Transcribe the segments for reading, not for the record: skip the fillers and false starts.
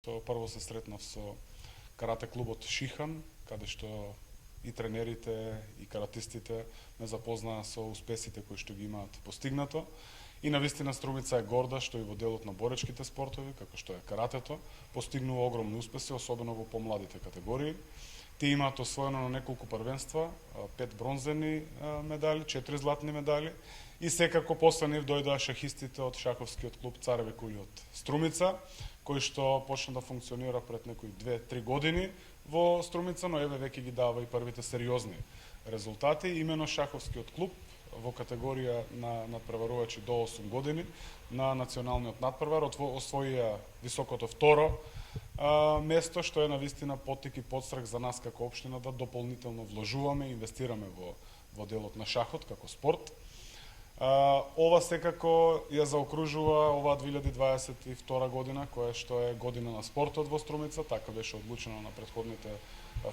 Прво се сретнав со карате клубот Шихан, каде што и тренерите, и каратистите ме запознаа со успесите кои што ги имаат постигнато. И навистина Струмица е горда што и во делот на боречките спортови, како што е каратето, постигнува огромни успеси, особено во помладите категории. Тие имаат освоено на неколку првенства, 5 бронзени медали, 4 златни медали и секако после нив дојдоа шахистите од шаковскиот клуб Цареви кули од Струмица, кој што почна да функционира пред некои 2-3 години во Струмица, но еве веќе ги дава и првите сериозни резултати. Имено шаковскиот клуб во категорија на надпреварувачи до 8 години на националниот надпревар освоија високото второ место, што е навистина поттик и подстрак за нас како општина да дополнително вложуваме и инвестираме во делот на шахот како спорт. Ова секако ја заокружува оваа 2022 година, која што е година на спортот во Струмица, така беше одлучено на претходните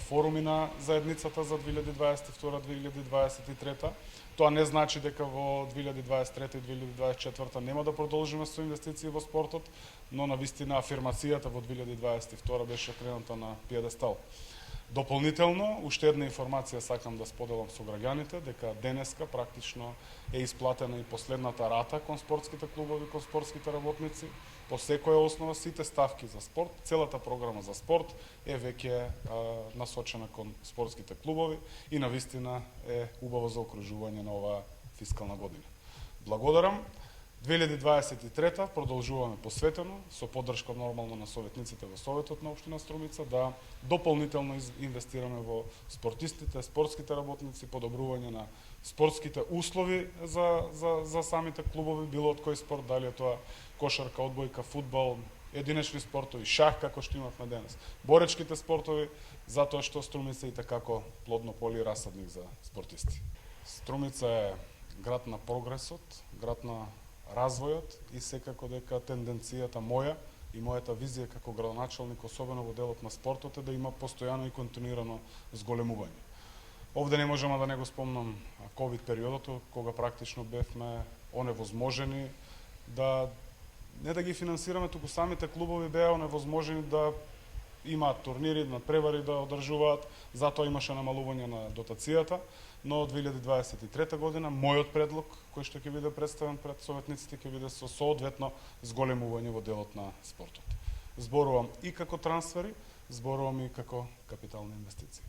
форуми на заедницата за 2022-2023. Тоа не значи дека во 2023 и 2024 нема да продолжиме со инвестиции во спортот, но навистина афирмацијата во 2022 беше крената на пиедестал. Дополнително, уште една информација сакам да споделам со граѓаните, дека денеска практично е исплатена и последната рата кон спортските клубови, кон спортските работници. По секоја основа сите ставки за спорт, целата програма за спорт е веќе насочена кон спортските клубови и навистина е убаво за окружување на оваа фискална година. Благодарам. 2023 продолжуваме посветено со поддршка нормално на советниците во Советот на општина Струмица да дополнително инвестираме во спортистите, спортските работници, подобрување на спортските услови за самите клубови, било од кој спорт, дали е тоа кошарка, одбојка, фудбал, единечни спортови, шах како што имавме денес, боречките спортови, затоа што Струмица е и такако плодно поле и расадник за спортисти. Струмица е град на прогресот, град на развојот и секако дека тенденцијата моја и мојата визија како градоначалник, особено во делот на спортот, е да има постојано и континуирано зголемување. Овде не можеме да не го спомнам ковид периодот, кога практично бевме оневозможени да не да ги финансираме, туку самите клубови беа оневозможени да имаат турнири, надпревари да одржуваат, затоа имаше намалување на дотацијата, но од 2023 година мојот предлог, кој што ќе биде представен пред советниците, ќе биде со соодветно зголемување во делот на спортот. Зборувам и како трансфери, зборувам и како капитални инвестиции.